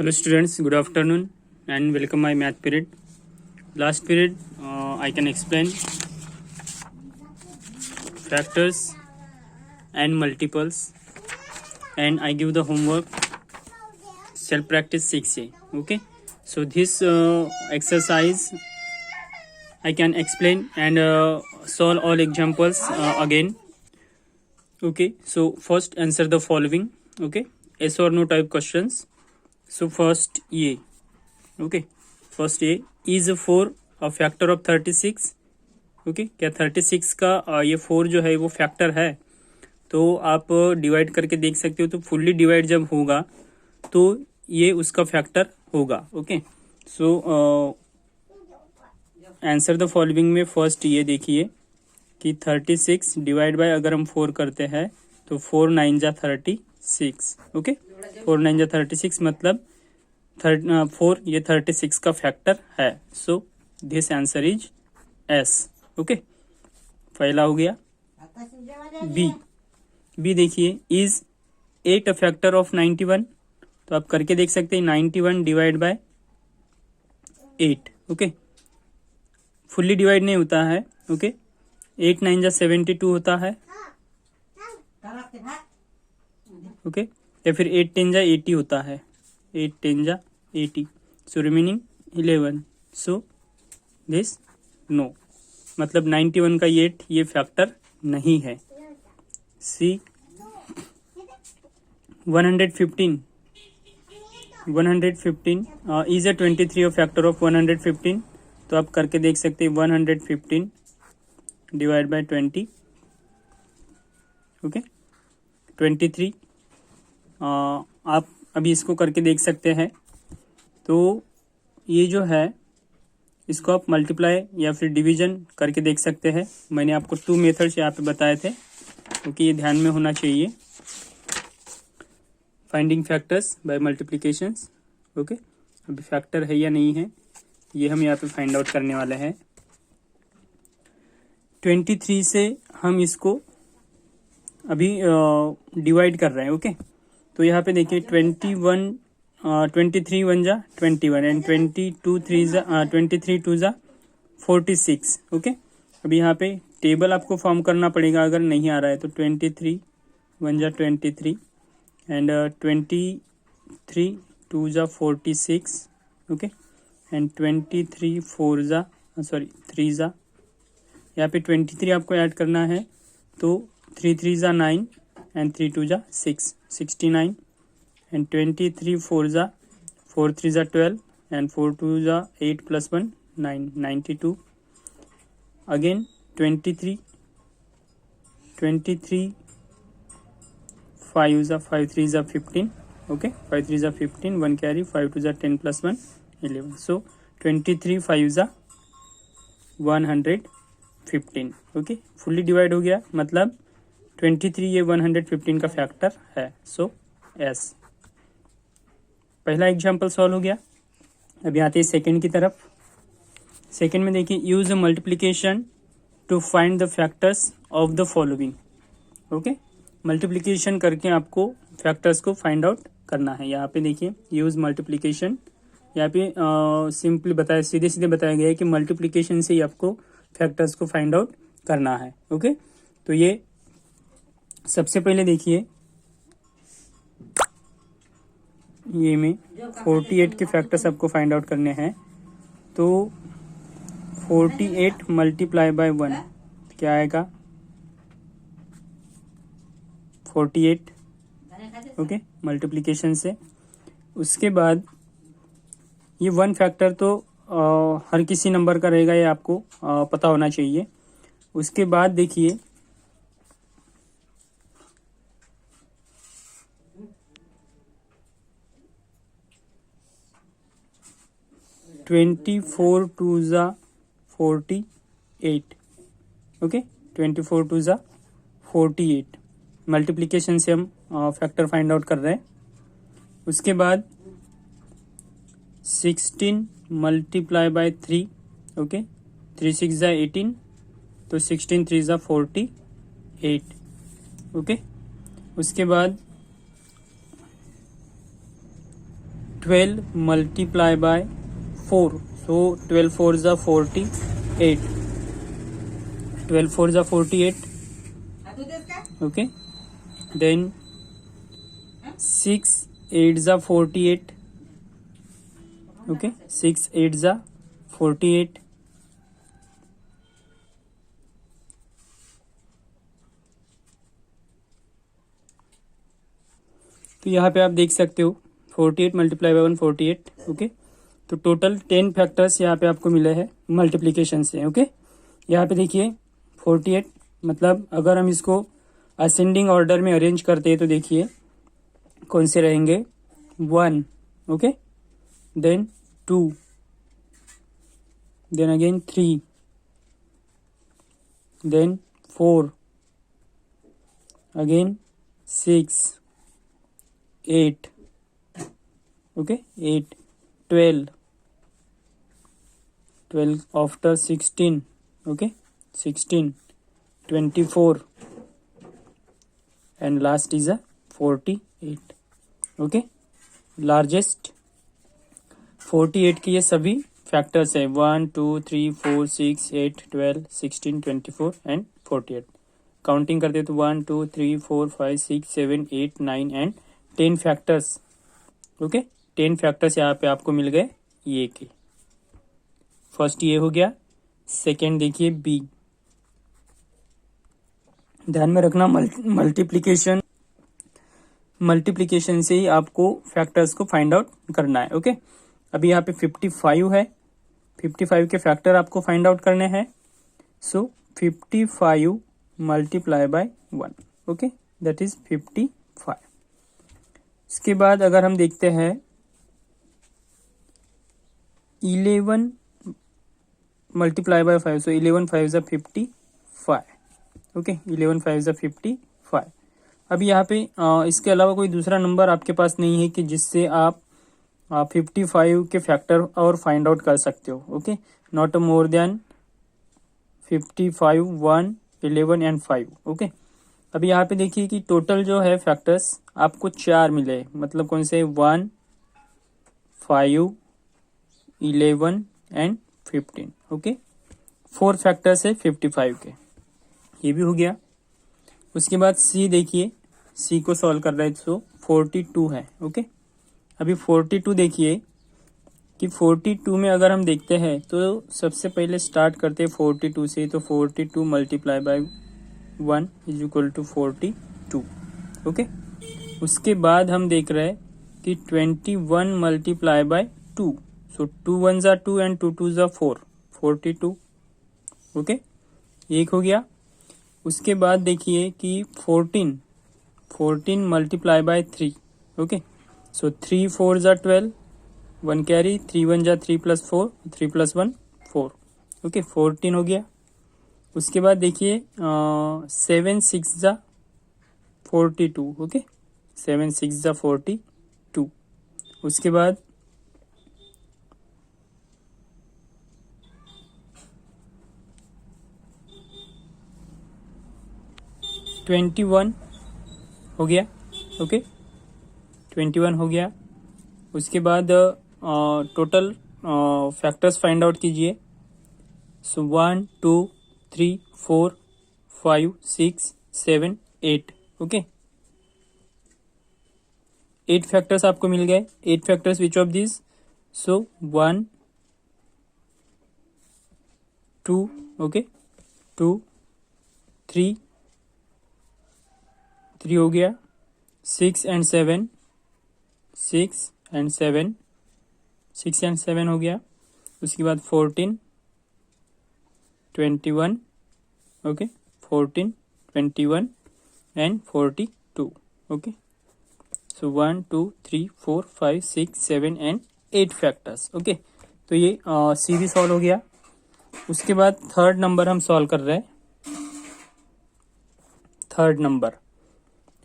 Hello students, good afternoon and welcome my math period. Last period I can explain factors and multiples and I give the homework self practice 6a. Okay, so this exercise I can explain and solve all examples again. Okay, so first answer the following. Okay, yes or no type questions. So first A. Okay, first A is 4 a factor of 36. Okay क्या 36 का ये 4 जो है वो factor है, तो आप divide करके देख सकते हो. तो फुल्ली डिवाइड जब होगा तो ये उसका फैक्टर होगा. Okay, so answer the following में फर्स्ट ये देखिए कि 36 डिवाइड बाय अगर हम 4 करते हैं तो 4 9 जा 36. ओके, 4 9 जा 36 मतलब 4 ये 36 का फैक्टर है. So this answer is S. Okay, पहला हो गया. बी देखिए इज 8 अ फैक्टर ऑफ 91. तो आप करके देख सकते हैं 91 divide by 8. Okay, fully divide नहीं होता है. ओके, 8 9 जा 72 होता है. ओके, या फिर 8 10 जा 80 होता है. 8 10 जा 80. So remaining 11. So this no, मतलब 91 का 8 ये फैक्टर नहीं है. See 115 is a 23 factor of 115. तो आप करके देख सकते हैं 115 डिवाइड बाय 20. ओके, 23 आप अभी इसको करके देख सकते हैं. तो ये जो है इसको आप मल्टीप्लाई या फिर डिवीजन करके देख सकते हैं. मैंने आपको 2 मेथड्स यहाँ पे बताए थे, क्योंकि ये ध्यान में होना चाहिए. Finding factors bye multiplications. Okay, अभी फैक्टर है या नहीं है ये हम यहाँ पे फाइंड आउट करने वाले हैं. 23 से हम इसको अभी डिवाइड कर रहे हैं. ओके, तो यहाँ पे देखिए 23 1 जा 21 एंड 23 2 जा 46. ओके, अभी यहाँ पे टेबल आपको फॉर्म करना पड़ेगा अगर नहीं आ रहा है तो. 23 1 जा 23 एंड 23 2 जा 46. ओके, एंड 23 4 जा 3 जा, यहाँ पे 23 आपको ऐड करना है. तो 3 3 जा 9 एंड 3 2 जा 6 69. and 23 4 जा 4 3 जा 12 and 4 2 जा 8 plus 1 9 92. again 23 5 जा 5 3 जा 15. okay, 5 3 जा 15 1 carry 5 2 जा 10 plus 1 11. so 23 5 जा 115. ओके, फुल्ली डिवाइड हो गया मतलब 23 ये 115 का फैक्टर है. सो एस. पहला एग्जाम्पल सॉल्व हो गया. अभी आते हैं सेकेंड की तरफ. सेकेंड में देखिए use multiplication to find the factors of the following. Okay, multiplication करके आपको फैक्टर्स को फाइंड आउट करना है. यहाँ पे देखिए यूज मल्टीप्लिकेशन, यहाँ पे सिंपली बताया, सीधे सीधे बताया गया है कि मल्टीप्लिकेशन से ही आपको फैक्टर्स को फाइंड आउट करना है. ओके, तो ये सबसे पहले देखिए ये में 48 के फैक्टर्स आपको फाइंड आउट करने हैं. तो 48 मल्टीप्लाई बाय 1 क्या आएगा 48. ओके, मल्टीप्लिकेशन से. उसके बाद ये 1 फैक्टर तो हर किसी नंबर का रहेगा, ये आपको पता होना चाहिए. उसके बाद देखिए 24 2 जा 48. ओके, 24 2 जा 48 मल्टीप्लिकेशन से हम फैक्टर फाइंड आउट कर रहे हैं. उसके बाद 16 मल्टीप्लाई बाय 3. ओके, 3 6 जा 18 तो 16 3 जा 48. ओके, उसके बाद 12 multiply by 4, so 12 4 is 48, 12 4 is 48, okay. Then 6 8 is 48, okay, 6 8 is 48, तो यहाँ पे आप देख सकते हो 48 मल्टीप्लाई बाय 1 48, ओके. तो टोटल 10 फैक्टर्स यहाँ पे आपको मिले हैं मल्टीप्लिकेशन से, ओके. यहाँ पे देखिए 48, मतलब अगर हम इसको असेंडिंग ऑर्डर में अरेंज करते हैं तो देखिए कौन से रहेंगे. 1, okay, then 2, then again 3, then 4, again 6, 8, okay, 8, 12 after 16, okay, 16, 24, and last is a 48, okay. Largest 48 के ये सभी फैक्टर्स है 1 2 3 4 6 8 12 16 24 एंड 48. काउंटिंग करते तो 1 2 3 4 5 6 7 8 9 एंड 10 फैक्टर्स, ओके. 10 फैक्टर्स यहाँ पे आपको मिल गए ये के. फर्स्ट ये हो गया. सेकेंड देखिए बी. ध्यान में रखना मल्टीप्लिकेशन से ही आपको फैक्टर्स को फाइंड आउट करना है, ओके. अभी यहाँ पे 55 है, 55 के फैक्टर आपको फाइंड आउट करने हैं. सो 55 multiply by 1, okay, that is 55. इसके बाद अगर हम देखते हैं 11 multiply by 5, so 11 5 is 55, okay. 11 5 is 55. अभी यहाँ पे इसके अलावा कोई दूसरा नंबर आपके पास नहीं है कि जिससे आप 55 के फैक्टर और फाइंड आउट कर सकते हो, okay. Not more than 55 1 11 and 5, okay. अभी यहाँ पे देखिए कि टोटल जो है फैक्टर्स आपको 4 मिले, मतलब कौन से 1 5 11 एंड 15, ओके. 4 फैक्टर्स है 55 के, ये भी हो गया. उसके बाद सी देखिए, सी को सॉल्व कर रहे हैं तो 42 है, ओके. अभी 42 देखिए कि 42 में अगर हम देखते हैं तो सबसे पहले स्टार्ट करते हैं 42 से, तो 42 multiply by 1 is equal to 42, okay. उसके बाद हम देख रहे हैं कि 21 मल्टीप्लाई बाय 2, सो 2 1 जा 2 एंड 2 2 जा 4, 42, ओके. एक हो गया. उसके बाद देखिए कि 14 मल्टीप्लाई बाय 3, ओके. सो 3 4 जा 12, 1 कैरी, 3 1 जा 3 प्लस 4, 3 प्लस 1 4, ओके. 14 हो गया. उसके बाद देखिए 7 6 जा 42, ओके. 7 6 जा 42. उसके बाद 21 हो गया, ओके. 21 हो गया. उसके बाद टोटल फैक्टर्स फाइंड आउट कीजिए. सो 1 2 3 4 5 6 7 8, ओके. 8 फैक्टर्स आपको मिल गए. 8 factors which of this? So 1 2, okay, 2 3 हो गया. 6 एंड 7, 6 एंड 7, 6 एंड 7 हो गया. उसके बाद 14 21, okay, 14 21 and 42, okay. So 1 2 3 4 5 6 7 and 8 factors, okay. तो ये सी भी सॉल्व हो गया. उसके बाद थर्ड नंबर हम सॉल्व कर रहे हैं. Third number,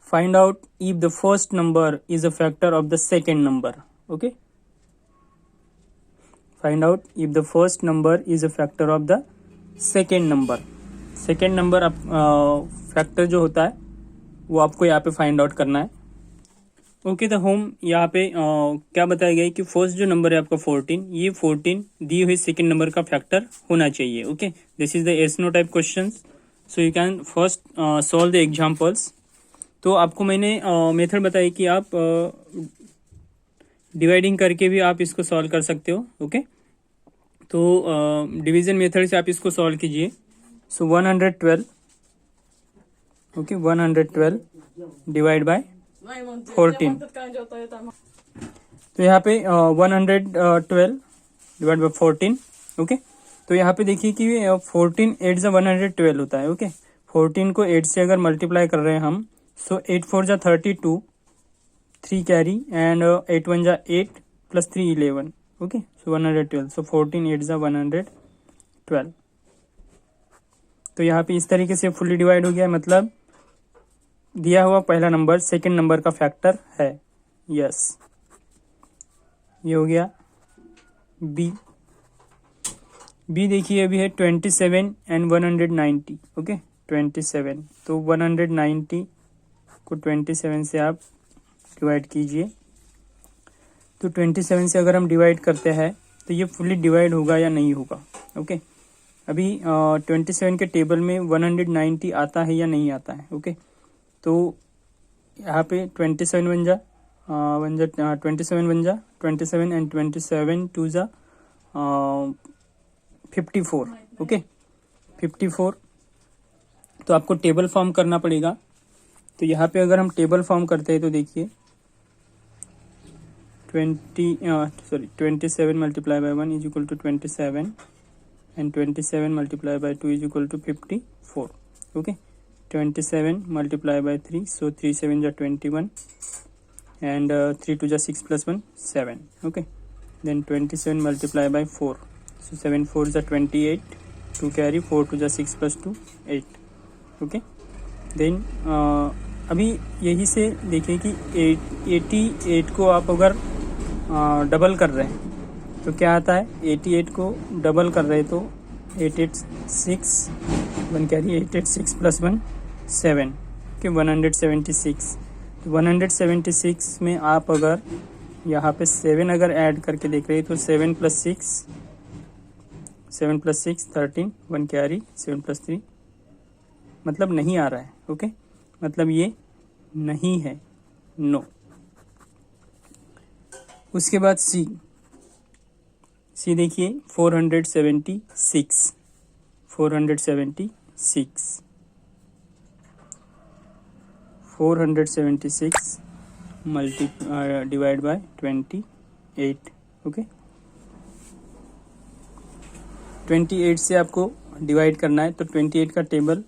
find out if the first number is a factor of the second number, okay. Find out if the first number is a factor of the second number. second number factor जो होता है वो आपको यहाँ पे find out करना है. Okay तो होम यहाँ पे क्या बताया गया है कि फर्स्ट जो नंबर है आपका 14, ये 14 दिए हुए सेकंड नंबर का फैक्टर होना चाहिए. Okay, this is the yes no type question. So you can first solve the examples. तो आपको मैंने मेथड बताई कि आप डिवाइडिंग करके भी आप इसको सॉल्व कर सकते हो. ओके, तो डिवीजन मेथड से आप इसको सॉल्व कीजिए. सो 112. Okay, 112 divide by 14. तो यहाँ पे 112 डिवाइड बाय 14. ओके, तो यहाँ पे देखिए कि 14 8 जा 112 होता है. ओके, 14 को 8 से अगर मल्टीप्लाई कर रहे हैं हम, सो 8 4 जा 32, 3 कैरी एंड 8 1 जा 8 प्लस 3 11. ओके, सो 112. सो 14 8 जा 112. तो यहाँ पे इस तरीके से फुल्ली डिवाइड हो गया, मतलब दिया हुआ पहला नंबर सेकंड नंबर का फैक्टर है. यस, ये हो गया बी. बी देखिए अभी है 27 एंड 190. ओके, 27. तो 190 को 27 से आप डिवाइड कीजिए. तो 27 से अगर हम डिवाइड करते हैं तो ये फुल्ली डिवाइड होगा या नहीं होगा. ओके, अभी 27 के टेबल में 190 आता है या नहीं आता है. ओके, तो यहाँ पे 27 बन जा 27 बन जा 27 एंड 27 टू जा 54. ओके, 54. तो आपको टेबल फॉर्म करना पड़ेगा. तो यहाँ पे अगर हम टेबल फॉर्म करते हैं तो देखिए 27 multiply by 1 is equal to 27 and 27 multiply by 2 is equal to 54. Okay, 27 multiply by 3, so 3 7 जा 21 and 3 2 जा 6 plus 1 7. Okay, then 27 multiply by 4, so 7 4 जा 28, 2 carry 4 2 जा 6 plus 2 8. Okay, then अभी यही से देखिए कि 88 को आप अगर डबल कर रहे हैं तो क्या आता है. 88 को डबल कर रहे तो 886 1 कैरी 886 प्लस 1 7 के 176. तो 176 में आप अगर यहाँ पे 7 अगर ऐड करके देख रहे हैं तो 7 प्लस 6 13 1 कैरी 7 प्लस 3, मतलब नहीं आ रहा है. ओके, मतलब ये नहीं है, नो. उसके बाद सी देखिए 476 मल्टी डिवाइड बाय 28. ओके, 28 से आपको डिवाइड करना है तो 28 का टेबल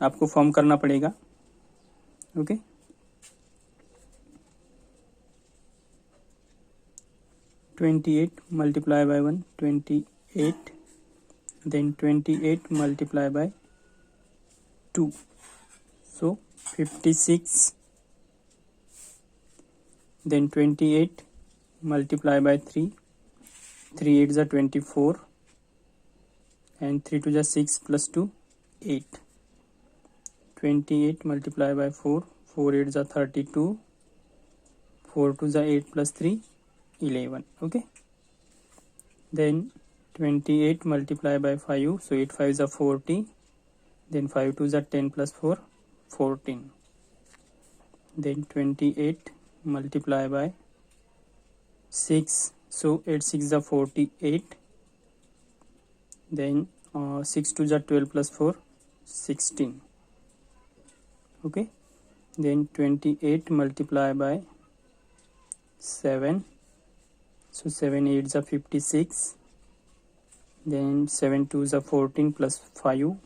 आपको फॉर्म करना पड़ेगा. Okay, 28 multiply by 1 28, then 28 multiply by 2, so 56, then 28 multiply by 3 8 is 24 and 3 2 is 6 plus 2 8. 28 multiply by 4 8 is 32, 4 2 is 8 plus 3 11. Okay, then 28 multiply by 5, so 8 5 is 40, then 5 2 is 10 plus 4 14. Then 28 multiply by 6, so 8 6 is 48, then 6 2 is 12 plus 4 16. Okay, then 28 multiply by 7, so 7 8 is 56, then 7 2 is 14 plus 5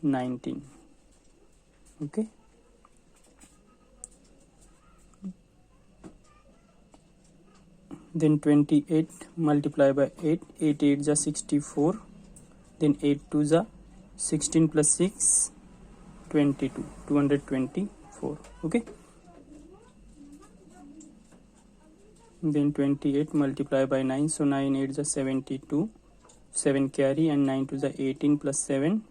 19. Okay, then 28 multiply by 8 8 8 is 64, then 8 2 is 16 plus 6 22 224. Okay, then 28 multiply by 9, so 9 8 is 72, 7 carry and 9 to the 18 plus 7,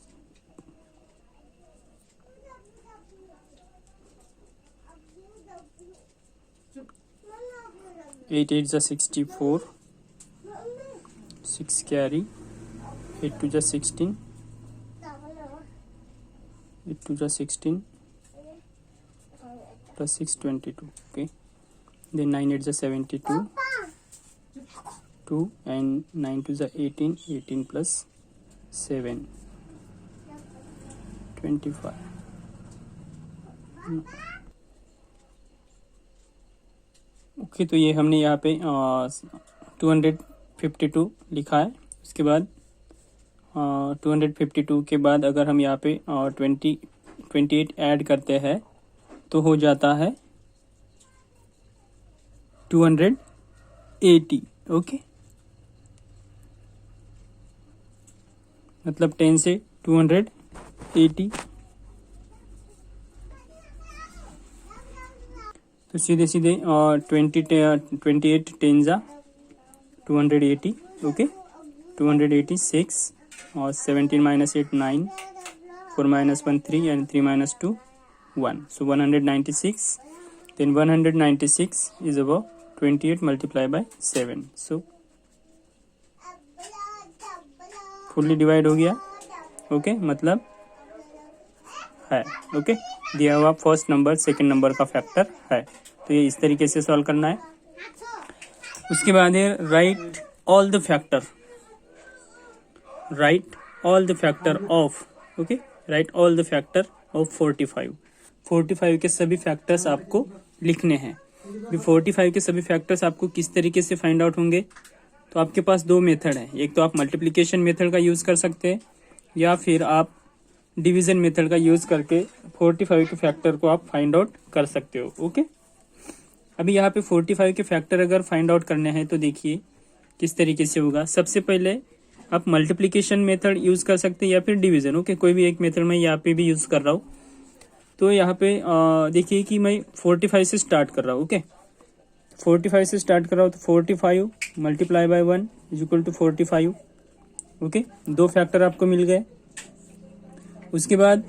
8 8 जा 64, 6 carry, 8 2 जा 16, 8 2 जा 16 plus 6 22. Okay, then 9 8 जा 72, 2 and 9 2 जा 18, 18 plus 7 25. Okay, तो ये हमने यहाँ पे 252 लिखा है। उसके बाद 252 के बाद अगर हम यहाँ पे 28 ऐड करते हैं तो हो जाता है 280। ओके, मतलब 10 से 280। तो सीधे सीधे 28 10 जा 280। ओके, 286 और 17 minus 8 9, 4 minus 1 3 and 3 minus 2 1. So 196. Then 196 is above 28 multiplied by 7. So fully divide हो गया। ओके, मतलब है। ओके, दिया हुआ फर्स्ट नंबर सेकंड नंबर का फैक्टर है। तो ये इस तरीके से सॉल्व करना है। उसके बाद है right all the factor, right all the factor of, okay, right all the factor of 45। 45 के सभी फैक्टर्स आपको लिखने हैं। 45 के सभी फैक्टर्स आपको किस तरीके से फाइंड आउट होंगे? तो आपके पास दो मेथड है। एक तो आप मल्टीप्लिकेशन मेथड का यूज कर सकते हैं या फिर आप डिवीजन मेथड का यूज करके 45 के फैक्टर को आप फाइंड आउट कर सकते हो। ओके, अभी यहाँ पे 45 के फैक्टर अगर फाइंड आउट करने हैं तो देखिए किस तरीके से होगा। सबसे पहले आप मल्टीप्लिकेशन मेथड यूज कर सकते हैं या फिर डिवीजन। ओके, कोई भी एक मेथड मैं यहाँ पे भी यूज कर रहा हूँ। तो यहाँ पे देखिए कि मैं 45 से स्टार्ट कर रहा हूँ। ओके, 45 से स्टार्ट कर रहा हूँ तो 45 multiply by 1 is equal to 45। Okay, दो फैक्टर आपको मिल गए। उसके बाद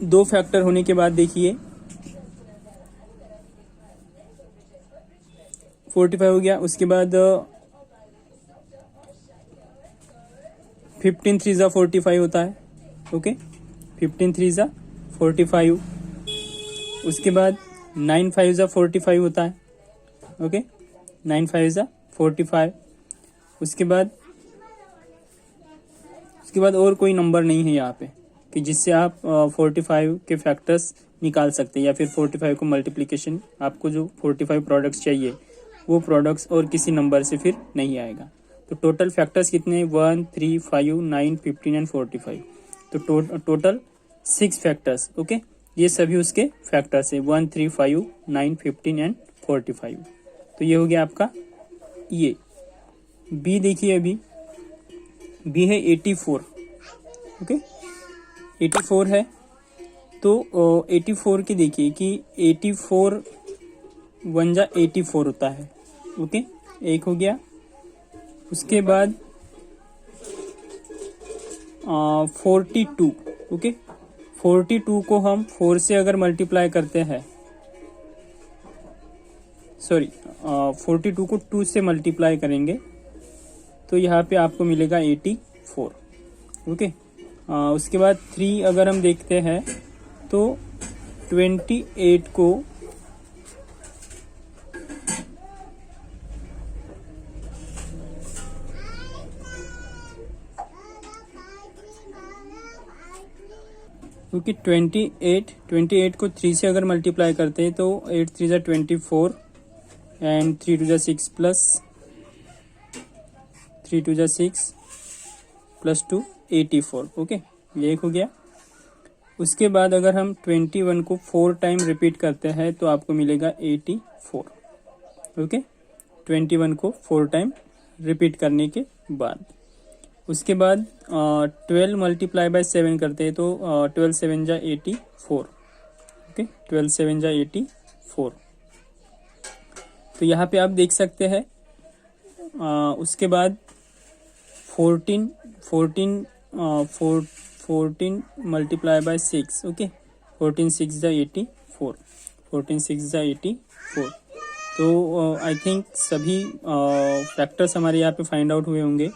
दो फैक्टर होने के बाद देखिए 45 हो गया। उसके बाद 15 3 जा 45 होता है। ओके, 15 3 जा 45। उसके बाद 9 5 जा 45 होता है। ओके, 9 5 जा 45। उसके बाद और कोई नंबर नहीं है यहाँ पे कि जिससे आप 45 के फैक्टर्स निकाल सकते हैं या फिर 45 को मल्टीप्लिकेशन, आपको जो 45 प्रोडक्ट्स चाहिए वो प्रोडक्ट्स और किसी नंबर से फिर नहीं आएगा। तो टोटल फैक्टर्स कितने? 1 3 5 9 15 एंड 45। तो टोटल 6 फैक्टर्स। ओके, ये सभी उसके फैक्टर्स है 1 3 5 9 15 एंड 45। तो ये हो गया आपका ये। बी देखिए, अभी बी है 84। ओके, 84 है। तो 84 के देखिए कि 84 1 जा 84 होता है। ओके, एक हो गया। उसके बाद 42। ओके, 42 को हम 4 से अगर मल्टीप्लाई करते हैं, सॉरी 42 को 2 से मल्टीप्लाई करेंगे तो यहाँ पे आपको मिलेगा 84। ओके, उसके बाद 3 अगर हम देखते हैं तो 28 को 28 को 3 से अगर मल्टीप्लाई करते हैं तो 8 3 जा 24 एंड 3 2 जा 6 प्लस 3 2 जा 6 प्लस 2 84। ओके, ये एक हो गया। उसके बाद अगर हम 21 को 4 टाइम रिपीट करते हैं तो आपको मिलेगा 84। ओके, 21 को 4 टाइम रिपीट करने के बाद। उसके बाद 12 मल्टीप्लाई बाय 7 करते हैं तो 12 7 जा 84। ओके, 12 7 जा 84। तो यहाँ पे आप देख सकते हैं। उसके बाद 14 मल्टीप्लाई बाय 6। ओके, 14 6 जा 84। 14 6 जा 84। तो आई थिंक सभी फैक्टर्स हमारे यहाँ पे फाइंड आउट हुए होंगे।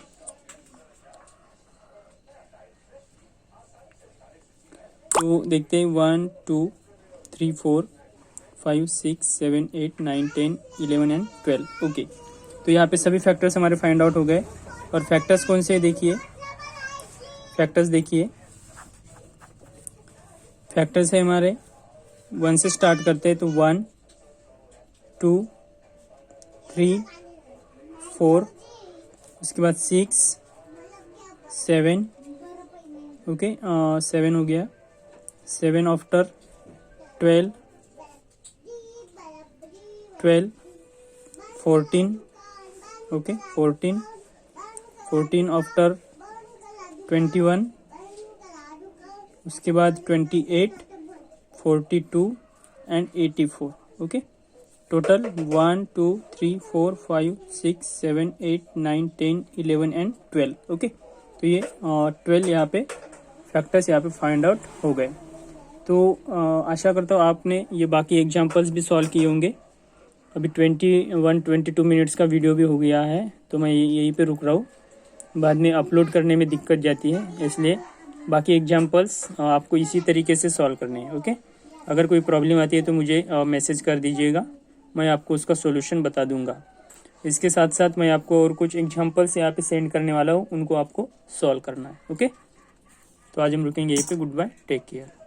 तो देखते हैं 1 2 3 4 5 6 7 8 9 10 11 एंड 12। ओके, तो यहाँ पे सभी फैक्टर्स हमारे फाइंड आउट हो गए। और फैक्टर्स कौन से देखिए, फैक्टर्स देखिए, फैक्टर्स है हमारे 1 से स्टार्ट करते हैं। तो 1 2 3 4, उसके बाद 6 7, ओके 7 हो गया। 7 आफ्टर 12 14, ओके 14 आफ्टर 21, उसके बाद 28 42 and 84। Okay, total 1 2 3 4 5 6 7 8 9 10 11 and 12। Okay, तो ये 12 यहाँ पे फैक्टर्स यहाँ पे फाइंड आउट हो गए। तो आशा करता हूँ आपने ये बाकी एग्जांपल्स भी सॉल्व किए होंगे। अभी 22 मिनट्स का वीडियो भी हो गया है, तो मैं यहीं पे रुक रहा हूँ। बाद में अपलोड करने में दिक्कत जाती है, इसलिए बाकी एग्जांपल्स आपको इसी तरीके से सॉल्व करने हैं। ओके, अगर कोई प्रॉब्लम आती है तो मुझे मैसेज कर दीजिएगा, मैं आपको उसका सोल्यूशन बता दूंगा। इसके साथ साथ मैं आपको और कुछ एग्जांपल्स यहाँ पे सेंड करने वाला हूँ, उनको आपको सॉल्व करना है। ओके, तो आज हम रुकेंगे यहीं पे। Goodbye, take care.